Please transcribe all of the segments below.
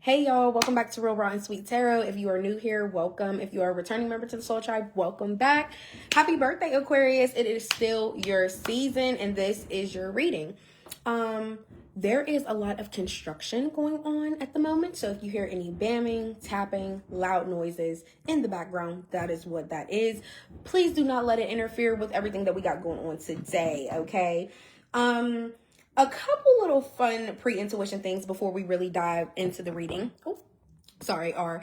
Hey y'all, welcome back to Real Raw and Sweet Tarot. If you are new here, welcome. If you are a returning member to the Soul Tribe, welcome back. Happy birthday, Aquarius. It is still your season and this is your reading. There is a lot of construction going on at the moment. So if you hear any bamming, tapping, loud noises in the background, that is what that is. Please do not let it interfere with everything that we got going on today, okay? A couple little fun pre-intuition things before we really dive into the reading. Oh, sorry, are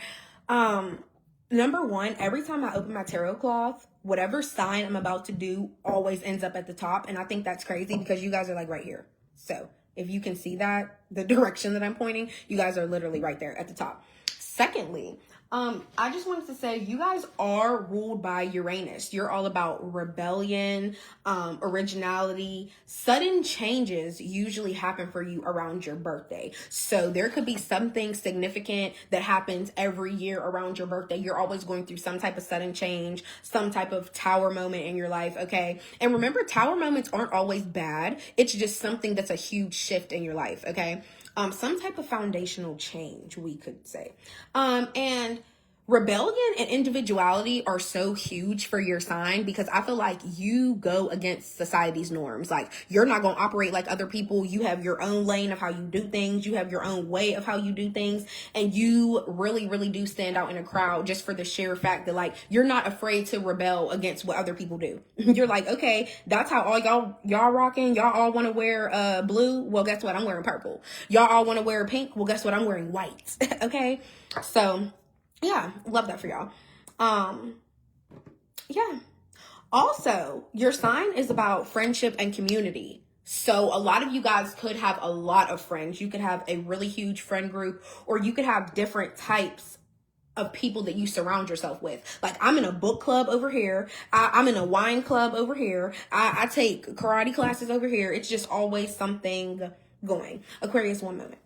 number one, every time I open my tarot cloth, whatever sign I'm about to do always ends up at the top. And I think that's crazy because you guys are like right here. So if you can see that, the direction that I'm pointing, you guys are literally right there at the top. Secondly, I just wanted to say you guys are ruled by Uranus. You're all about rebellion, originality. Sudden changes usually happen for you around your birthday. So there could be something significant that happens every year around your birthday. You're always going through some type of sudden change, some type of tower moment in your life, okay? And remember, tower moments aren't always bad. It's just something that's a huge shift in your life, okay? Some type of foundational change, we could say. And rebellion and individuality are so huge for your sign because I feel like you go against society's norms. Like, you're not going to operate like other people. You have your own lane of how you do things. You have your own way of how you do things. And you really, really do stand out in a crowd just for the sheer fact that, like, you're not afraid to rebel against what other people do. You're like, okay, that's how all y'all rocking. Y'all all want to wear blue. Well, guess what? I'm wearing purple. Y'all all want to wear pink. Well, guess what? I'm wearing white. Okay. So yeah, love that for y'all. Yeah. Also, your sign is about friendship and community. So a lot of you guys could have a lot of friends. You could have a really huge friend group, or you could have different types of people that you surround yourself with. Like, I'm in a book club over here. I'm in a wine club over here. I take karate classes over here. It's just always something going. Aquarius, one moment.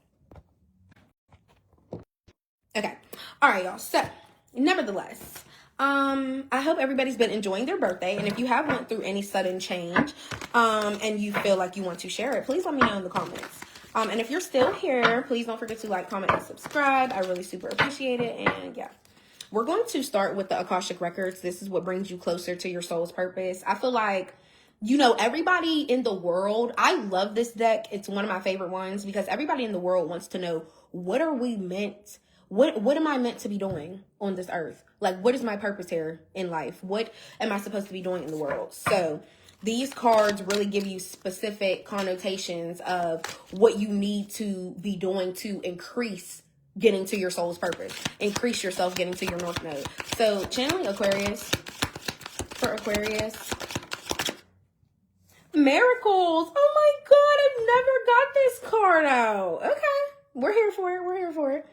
Okay. All right, y'all. So, nevertheless, I hope everybody's been enjoying their birthday. And if you have went through any sudden change, and you feel like you want to share it, please let me know in the comments. And if you're still here, please don't forget to like, comment, and subscribe. I really super appreciate it. And yeah, we're going to start with the Akashic Records. This is what brings you closer to your soul's purpose. I feel like, you know, everybody in the world, I love this deck. It's one of my favorite ones because everybody in the world wants to know, what are we meant? What am I meant to be doing on this earth? Like, what is my purpose here in life? What am I supposed to be doing in the world? So these cards really give you specific connotations of what you need to be doing to increase getting to your soul's purpose. Increase yourself getting to your North Node. So channeling Aquarius for Aquarius. Miracles. Oh my God, I've never got this card out. Okay, we're here for it. We're here for it.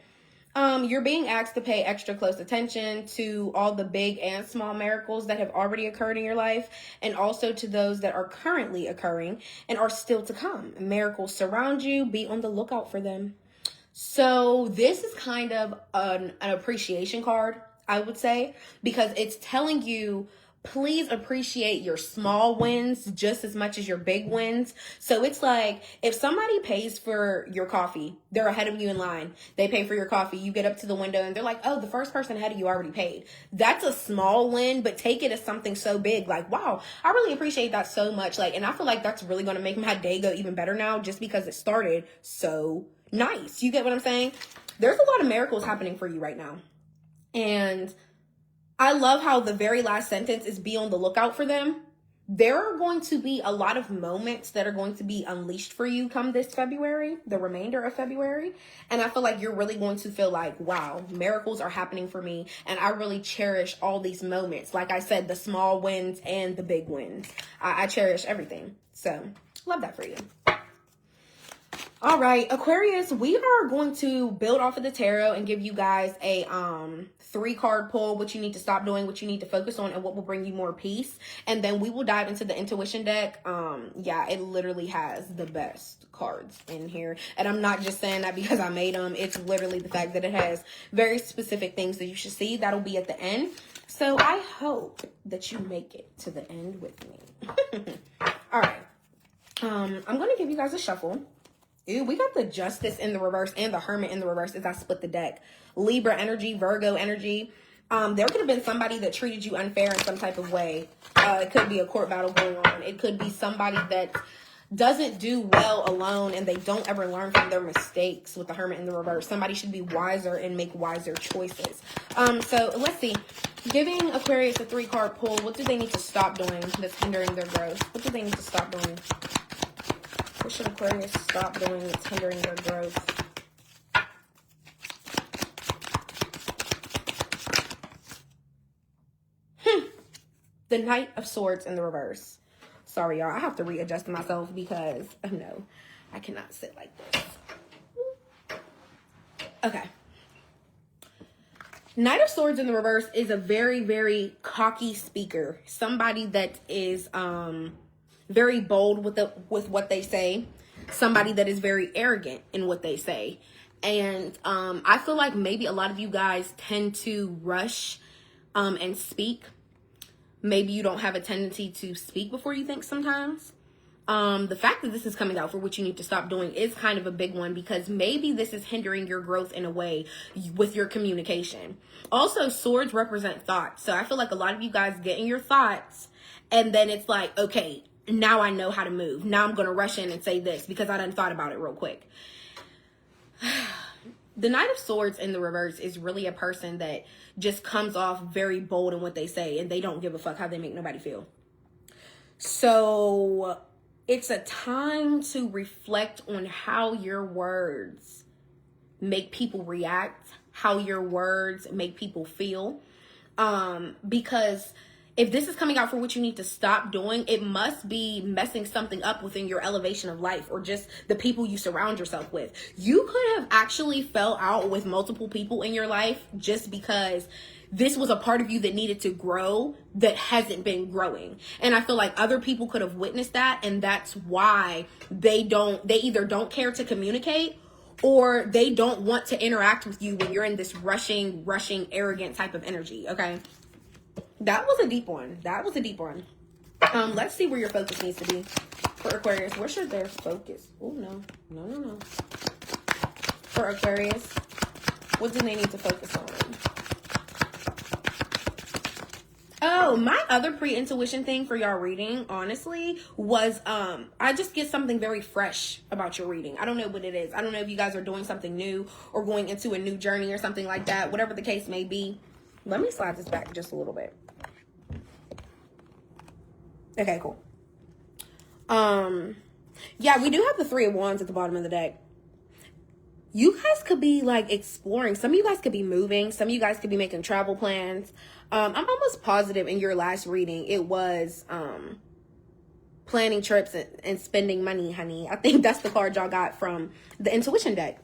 You're being asked to pay extra close attention to all the big and small miracles that have already occurred in your life, and also to those that are currently occurring and are still to come. Miracles surround you. Be on the lookout for them. So this is kind of an appreciation card, I would say, because it's telling you, please appreciate your small wins just as much as your big wins. So it's like, if somebody pays for your coffee, they're ahead of you in line. They pay for your coffee. You get up to the window and they're like, oh, the first person ahead of you already paid. That's a small win, but take it as something so big. Like, wow, I really appreciate that so much. Like, and I feel like that's really going to make my day go even better now just because it started so nice. You get what I'm saying? There's a lot of miracles happening for you right now. And I love how the very last sentence is be on the lookout for them. There are going to be a lot of moments that are going to be unleashed for you come this February, the remainder of February. And I feel like you're really going to feel like, wow, miracles are happening for me. And I really cherish all these moments. Like I said, the small wins and the big wins. I cherish everything. So love that for you. All right, Aquarius, we are going to build off of the tarot and give you guys a 3-card pull, what you need to stop doing, what you need to focus on, and what will bring you more peace. And then we will dive into the intuition deck. Yeah, it literally has the best cards in here. And I'm not just saying that because I made them. It's literally the fact that it has very specific things that you should see. That'll be at the end. So I hope that you make it to the end with me. All right. I'm going to give you guys a shuffle. Ew, we got the Justice in the reverse and the Hermit in the reverse as I split the deck. Libra energy, Virgo energy. There could have been somebody that treated you unfair in some type of way. It could be a court battle going on. It could be somebody that doesn't do well alone and they don't ever learn from their mistakes with the Hermit in the reverse. Somebody should be wiser and make wiser choices. So let's see. Giving Aquarius a 3-card pull, what do they need to stop doing that's hindering their growth? What do they need to stop doing? What should Aquarius stop doing that's hindering their growth? The Knight of Swords in the reverse. Sorry, y'all. I have to readjust myself because, no, I cannot sit like this. Okay. Knight of Swords in the reverse is a very, very cocky speaker. Somebody that is very bold with what they say. Somebody that is very arrogant in what they say. And I feel like maybe a lot of you guys tend to rush and speak. Maybe you don't have a tendency to speak before you think sometimes. The fact that this is coming out for what you need to stop doing is kind of a big one because maybe this is hindering your growth in a way with your communication. Also, swords represent thoughts. So I feel like a lot of you guys get in your thoughts and then it's like, okay, now I know how to move. Now I'm going to rush in and say this because I done thought about it real quick. The Knight of Swords in the reverse is really a person that just comes off very bold in what they say and they don't give a fuck how they make nobody feel. So it's a time to reflect on how your words make people react, how your words make people feel. Because if this is coming out for what you need to stop doing, it must be messing something up within your elevation of life or just the people you surround yourself with. You could have actually fell out with multiple people in your life just because this was a part of you that needed to grow that hasn't been growing. And I feel like other people could have witnessed that. And that's why they either don't care to communicate or they don't want to interact with you when you're in this rushing, arrogant type of energy. Okay. That was a deep one. Let's see where your focus needs to be for Aquarius. Where should their focus? Oh, no. For Aquarius, what do they need to focus on? Oh, my other pre-intuition thing for y'all reading, honestly, was I just get something very fresh about your reading. I don't know what it is. I don't know if you guys are doing something new or going into a new journey or something like that. Whatever the case may be. Let me slide this back just a little bit. Okay, cool. Yeah, we do have the 3 of Wands at the bottom of the deck. You guys could be like exploring. Some of you guys could be moving. Some of you guys could be making travel plans. I'm almost positive in your last reading it was planning trips and spending money, honey. I think that's the card y'all got from the intuition deck.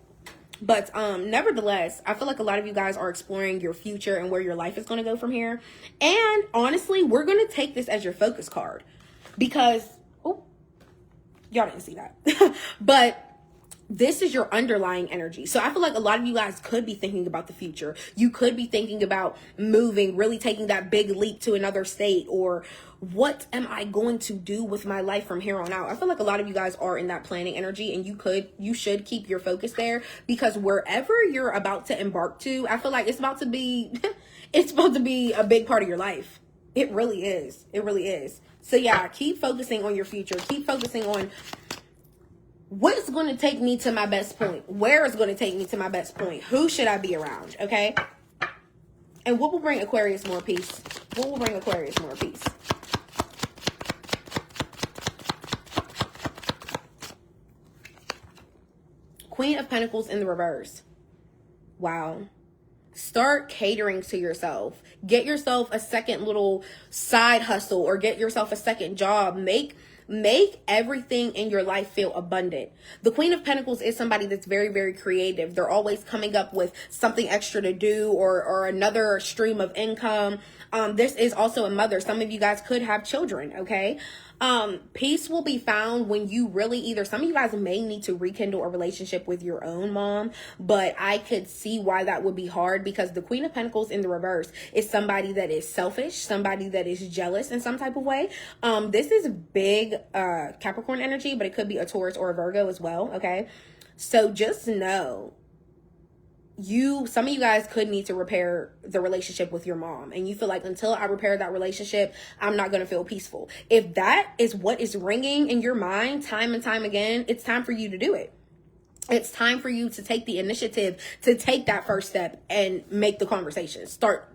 But nevertheless, I feel like a lot of you guys are exploring your future and where your life is going to go from here. And honestly, we're going to take this as your focus card because, oh, y'all didn't see that. But this is your underlying energy. So I feel like a lot of you guys could be thinking about the future. You could be thinking about moving, really taking that big leap to another state, or what am I going to do with my life from here on out? I feel like a lot of you guys are in that planning energy, and you should keep your focus there because wherever you're about to embark to, I feel like it's about to be a big part of your life. It really is. It really is. So yeah, keep focusing on your future. Keep focusing on what's going to take me to my best point. Where is going to take me to my best point? Who should I be around? Okay. And what will bring Aquarius more peace? What will bring Aquarius more peace? Queen of Pentacles in the reverse. Wow. Start catering to yourself. Get yourself a second little side hustle or get yourself a second job. Make everything in your life feel abundant. The Queen of Pentacles is somebody that's very, very creative. They're always coming up with something extra to do or another stream of income. This is also a mother. Some of you guys could have children, okay? Peace will be found when you really some of you guys may need to rekindle a relationship with your own mom, but I could see why that would be hard because the Queen of Pentacles in the reverse is somebody that is selfish, somebody that is jealous in some type of way. This is big Capricorn energy, but it could be a Taurus or a Virgo as well, okay? So just know, some of you guys could need to repair the relationship with your mom, and you feel like, until I repair that relationship, I'm not going to feel peaceful. If that is what is ringing in your mind time and time again, it's time for you to do it. It's time for you to take the initiative, to take that first step and make the conversation spark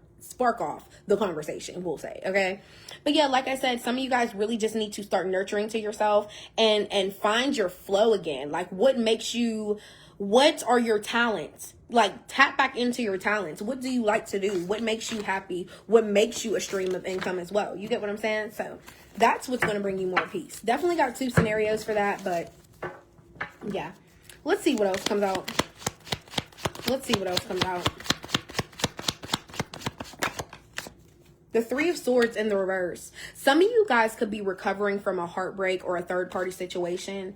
off the conversation, we'll say. Okay. But yeah, like I said, some of you guys really just need to start nurturing to yourself and find your flow again. Like, what are your talents? Like, tap back into your talents. What do you like to do? What makes you happy? What makes you a stream of income as well? You get what I'm saying? So that's what's going to bring you more peace. Definitely got 2 scenarios for that, but yeah. Let's see what else comes out. The 3 of Swords in the reverse. Some of you guys could be recovering from a heartbreak or a third-party situation.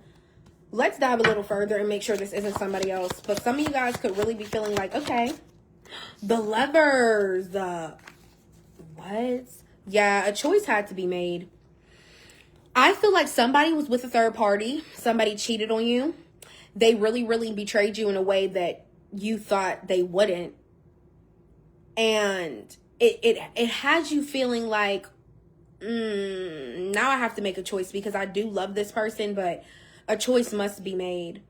Let's dive a little further and make sure this isn't somebody else. But some of you guys could really be feeling like, okay, the Lovers. What? Yeah, a choice had to be made. I feel like somebody was with a third party. Somebody cheated on you. They really, really betrayed you in a way that you thought they wouldn't. And it has you feeling like, now I have to make a choice because I do love this person, but a choice must be made.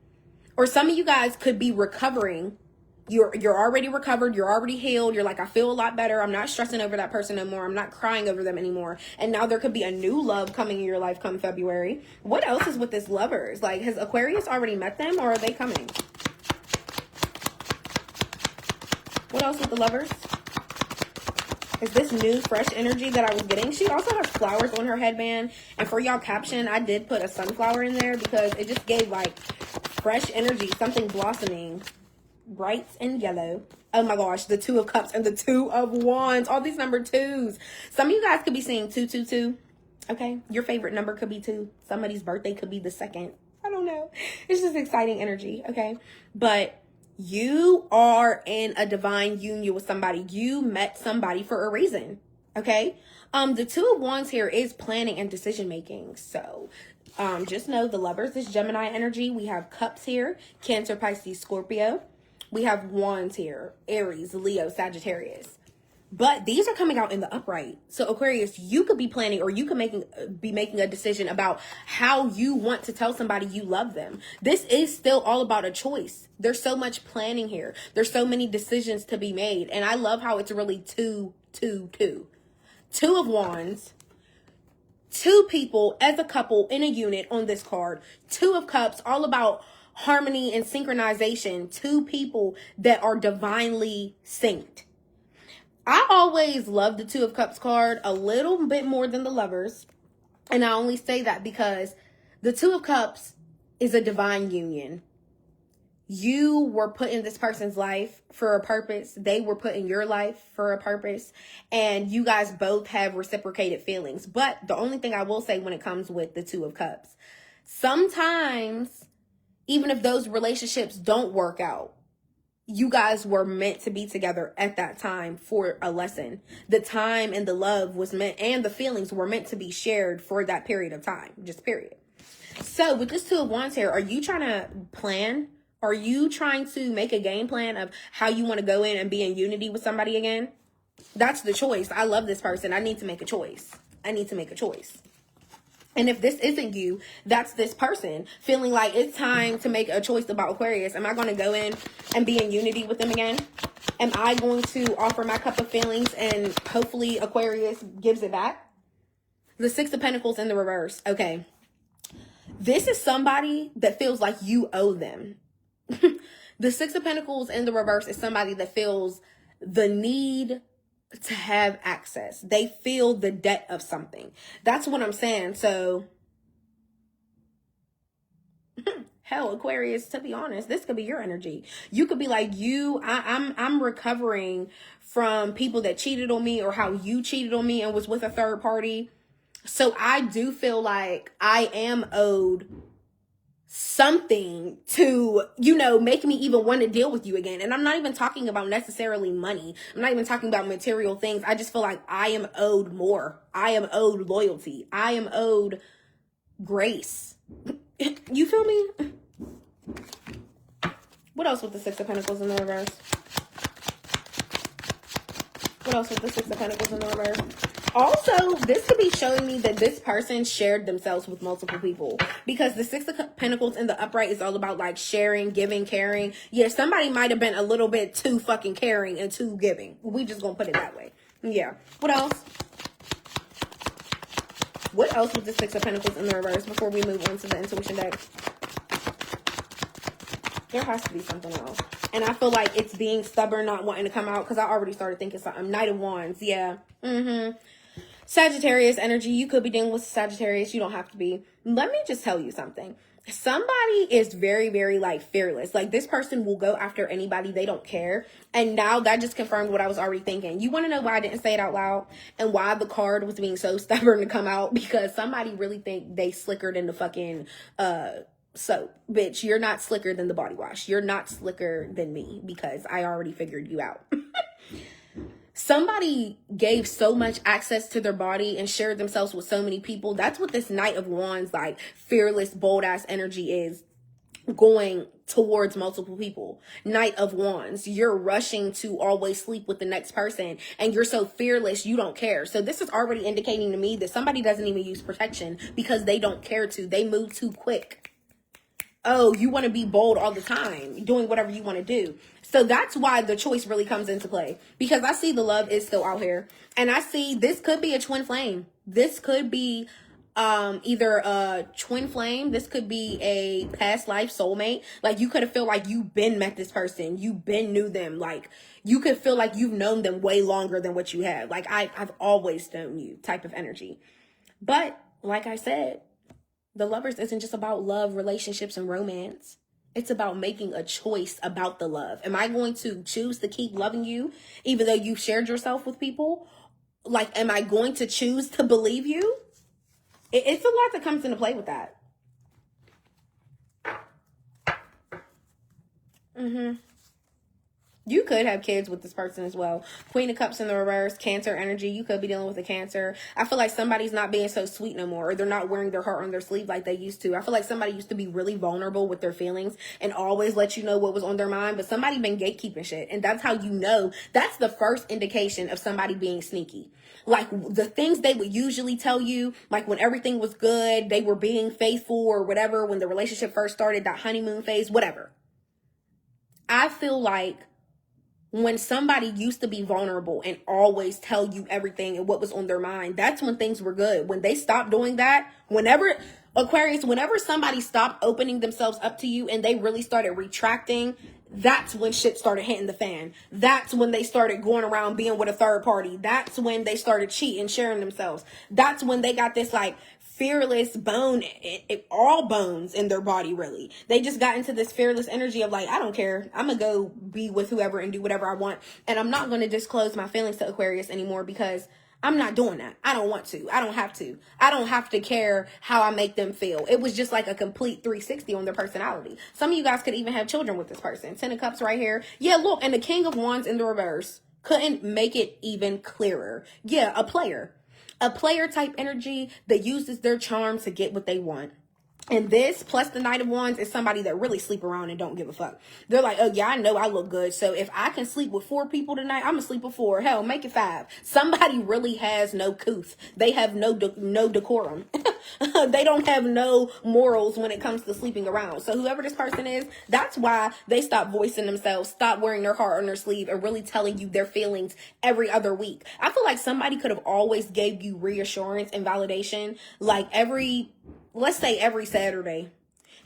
Or some of you guys could be recovering. You're already recovered. You're already healed. You're like, I feel a lot better. I'm not stressing over that person no more. I'm not crying over them anymore. And now there could be a new love coming in your life come February. What else is with this Lovers? Like, has Aquarius already met them, or are they coming? What else with the Lovers? Is this new, fresh energy that I was getting? She also has flowers on her headband. And for y'all caption, I did put a sunflower in there because it just gave like fresh energy, something blossoming. Bright and yellow. Oh my gosh, the 2 of Cups and the 2 of Wands. All these number 2s. Some of you guys could be seeing 222. Okay, your favorite number could be 2. Somebody's birthday could be the 2nd. I don't know. It's just exciting energy. Okay, but you are in a divine union with somebody. You met somebody for a reason. Okay, the 2 of Wands here is planning and decision making. So just know the Lovers is Gemini energy. We have Cups here, Cancer, Pisces, Scorpio. We have Wands here, Aries, Leo, Sagittarius. But these are coming out in the upright. So Aquarius, you could be planning, or you could be making a decision about how you want to tell somebody you love them. This is still all about a choice. There's so much planning here. There's so many decisions to be made. And I love how it's really 2, 2, 2. 2 of Wands. 2 people as a couple in a unit on this card. 2 of Cups, all about harmony and synchronization. 2 people that are divinely synced. I always love the 2 of Cups card a little bit more than the Lovers. And I only say that because the 2 of Cups is a divine union. You were put in this person's life for a purpose. They were put in your life for a purpose. And you guys both have reciprocated feelings. But the only thing I will say when it comes with the 2 of Cups, sometimes, even if those relationships don't work out, you guys were meant to be together at that time for a lesson. The time and the love was meant, and the feelings were meant to be shared for that period of time. Just period. So with this 2 of Wands here, are you trying to plan? Are you trying to make a game plan of how you want to go in and be in unity with somebody again? That's the choice. I love this person. I need to make a choice. And if this isn't you, that's this person feeling like it's time to make a choice about Aquarius. Am I going to go in and be in unity with them again? Am I going to offer my cup of feelings and hopefully Aquarius gives it back? The 6 of Pentacles in the reverse. Okay. This is somebody that feels like you owe them. The 6 of Pentacles in the reverse is somebody that feels the need to have access. They feel the debt of something. That's what I'm saying. So, hell, Aquarius, to be honest, this could be your energy. You could be like, I'm recovering from people that cheated on me, or how you cheated on me and was with a third party. So I do feel like I am owed something to, make me even want to deal with you again. And I'm not even talking about necessarily money. I'm not even talking about material things. I just feel like I am owed more. I am owed loyalty. I am owed grace. You feel me? What else with the Six of Pentacles in the reverse? What else with the Six of Pentacles in the reverse? Also, this could be showing me that this person shared themselves with multiple people, because the Six of Pentacles in the upright is all about like sharing, giving, caring. Yeah, somebody might have been a little bit too fucking caring and too giving. We just gonna put it that way. Yeah. What else? What else with the Six of Pentacles in the reverse before we move on to the intuition deck? There has to be something else. And I feel like it's being stubborn, not wanting to come out, because I already started thinking something. Knight of Wands. Yeah. Sagittarius energy. You could be dealing with Sagittarius. You don't have to be. Let me just tell you something. Somebody is very, very like fearless. Like this person will go after anybody. They don't care. And now that just confirmed what I was already thinking. You want to know why I didn't say it out loud and why the card was being so stubborn to come out? Because somebody really think they slicker than the fucking soap. Bitch, you're not slicker than the body wash. You're not slicker than me, because I already figured you out. Somebody gave so much access to their body and shared themselves with so many people. That's what this Knight of Wands, like fearless, bold ass energy is, going towards multiple people. Knight of Wands, you're rushing to always sleep with the next person, and you're so fearless, you don't care. So this is already indicating to me that somebody doesn't even use protection because they don't care to. They move too quick. Oh, you want to be bold all the time, doing whatever you want to do. So that's why the choice really comes into play, because I see the love is still out here, and I see this could be a twin flame. This could be either a twin flame. This could be a past life soulmate. Like you could have feel like you've been met this person, you've been knew them. Like you could feel like you've known them way longer than what you have. Like I've always known you type of energy. But like I said, the Lovers isn't just about love, relationships, and romance. It's about making a choice about the love. Am I going to choose to keep loving you even though you've shared yourself with people? Like, am I going to choose to believe you? It's a lot that comes into play with that. You could have kids with this person as well. Queen of Cups in the reverse, Cancer energy. You could be dealing with a Cancer. I feel like somebody's not being so sweet no more, or they're not wearing their heart on their sleeve like they used to. I feel like somebody used to be really vulnerable with their feelings and always let you know what was on their mind, but somebody been gatekeeping shit. And that's how you know. That's the first indication of somebody being sneaky. Like the things they would usually tell you, like when everything was good, they were being faithful or whatever, when the relationship first started, that honeymoon phase, whatever. I feel like when somebody used to be vulnerable and always tell you everything and what was on their mind, that's when things were good. When they stopped doing that, whenever somebody stopped opening themselves up to you and they really started retracting, that's when shit started hitting the fan. That's when they started going around being with a third party. That's when they started cheating, sharing themselves. That's when they got this like fearless bone, all bones in their body, really. They just got into this fearless energy of like, I don't care. I'm going to go be with whoever and do whatever I want. And I'm not going to disclose my feelings to Aquarius anymore because I'm not doing that. I don't want to. I don't have to. I don't have to care how I make them feel. It was just like a complete 360 on their personality. Some of you guys could even have children with this person. 10 of Cups right here. Yeah, look, and the King of Wands in the reverse. Couldn't make it even clearer. Yeah, a player type energy that uses their charm to get what they want. And this, plus the Knight of Wands, is somebody that really sleep around and don't give a fuck. They're like, oh yeah, I know I look good. So if I can sleep with 4 people tonight, I'm gonna sleep with 4. Hell, make it 5. Somebody really has no couth. They have no decorum. They don't have no morals when it comes to sleeping around. So whoever this person is, that's why they stop voicing themselves, stop wearing their heart on their sleeve, and really telling you their feelings every other week. I feel like somebody could have always gave you reassurance and validation, like let's say every Saturday,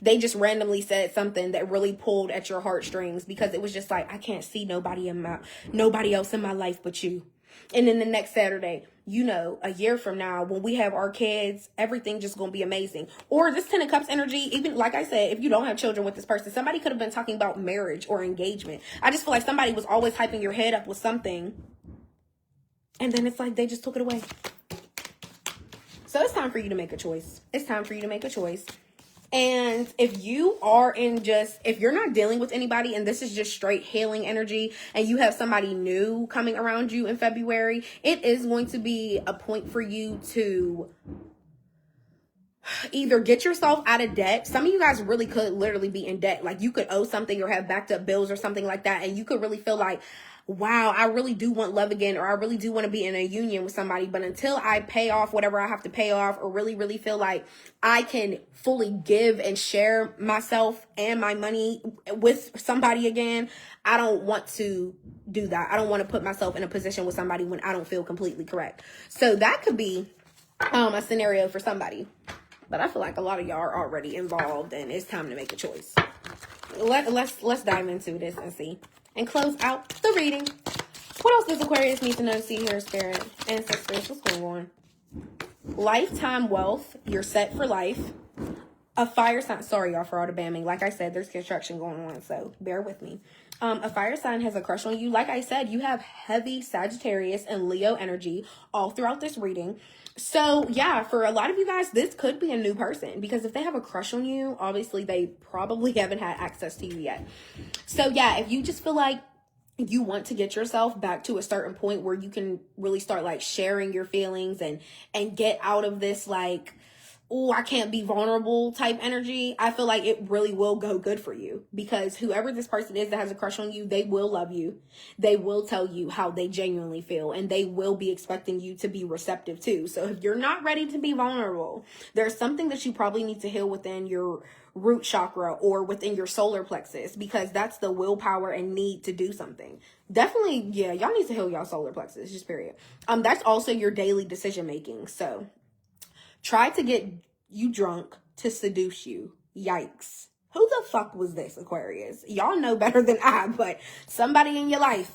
they just randomly said something that really pulled at your heartstrings, because it was just like, I can't see nobody else in my life but you. And then the next Saturday, you know, a year from now, when we have our kids, everything just gonna be amazing. Or this 10 of Cups energy, even like I said, if you don't have children with this person, somebody could have been talking about marriage or engagement. I just feel like somebody was always hyping your head up with something, and then it's like they just took it away. So it's time for you to make a choice. It's time for you to make a choice. And if you're not dealing with anybody and this is just straight healing energy and you have somebody new coming around you in February, it is going to be a point for you to either get yourself out of debt. Some of you guys really could literally be in debt. Like you could owe something or have backed up bills or something like that. And you could really feel like, wow, I really do want love again, or I really do want to be in a union with somebody. But until I pay off whatever I have to pay off, or really, really feel like I can fully give and share myself and my money with somebody again, I don't want to do that. I don't want to put myself in a position with somebody when I don't feel completely correct. So that could be a scenario for somebody. But I feel like a lot of y'all are already involved and it's time to make a choice. Let's dive into this and see. And close out the reading. What else does Aquarius need to know, see here, spirit, ancestors? What's going on? Lifetime wealth. You're set for life. A fire sign. Sorry, y'all, for all the bamming. Like I said, there's construction going on, so bear with me. A fire sign has a crush on you. Like I said, you have heavy Sagittarius and Leo energy all throughout this reading. So yeah, for a lot of you guys, this could be a new person, because if they have a crush on you, obviously they probably haven't had access to you yet. So yeah, if you just feel like you want to get yourself back to a certain point where you can really start like sharing your feelings and get out of this like, oh, I can't be vulnerable type energy, I feel like it really will go good for you, because whoever this person is that has a crush on you, they will love you. They will tell you how they genuinely feel, and they will be expecting you to be receptive too. So if you're not ready to be vulnerable, there's something that you probably need to heal within your root chakra or within your solar plexus, because that's the willpower and need to do something. Definitely, yeah, y'all need to heal y'all solar plexus, just period. That's also your daily decision making. So try to get you drunk to seduce you. Yikes. Who the fuck was this, Aquarius? Y'all know better than I, but somebody in your life.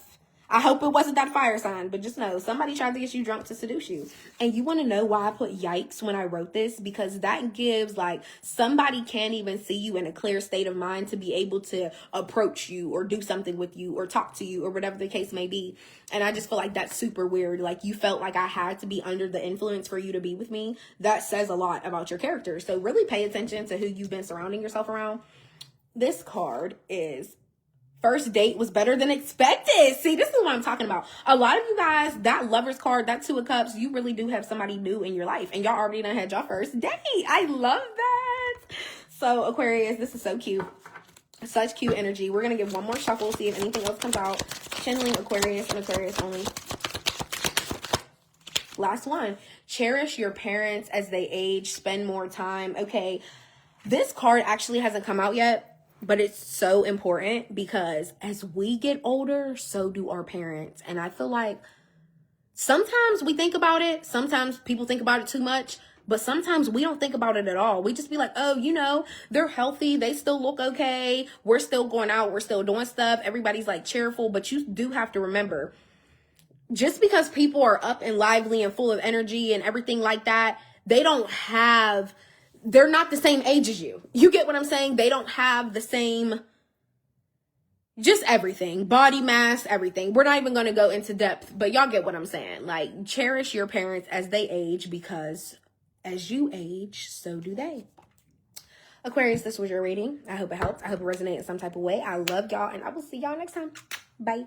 I hope it wasn't that fire sign, but just know somebody tried to get you drunk to seduce you. And you want to know why I put yikes when I wrote this? Because that gives like somebody can't even see you in a clear state of mind to be able to approach you or do something with you or talk to you or whatever the case may be. And I just feel like that's super weird. Like you felt like I had to be under the influence for you to be with me. That says a lot about your character. So really pay attention to who you've been surrounding yourself around. This card is first date was better than expected. See, this is what I'm talking about. A lot of you guys, that Lover's card, that Two of Cups, you really do have somebody new in your life. And y'all already done had y'all first date. I love that. So, Aquarius, this is so cute. Such cute energy. We're going to give one more shuffle, see if anything else comes out. Channeling Aquarius and Aquarius only. Last one. Cherish your parents as they age. Spend more time. Okay, this card actually hasn't come out yet. But it's so important, because as we get older, so do our parents. And I feel like sometimes we think about it. Sometimes people think about it too much. But sometimes we don't think about it at all. We just be like, oh, you know, they're healthy. They still look okay. We're still going out. We're still doing stuff. Everybody's like cheerful. But you do have to remember, just because people are up and lively and full of energy and everything like that, they're not the same age as you. You get what I'm saying? They don't have the same, just everything, body mass, everything. We're not even going to go into depth, but y'all get what I'm saying. Like, cherish your parents as they age, because as you age, so do they. Aquarius, this was your reading. I hope it helped. I hope it resonated in some type of way. I love y'all, and I will see y'all next time. Bye.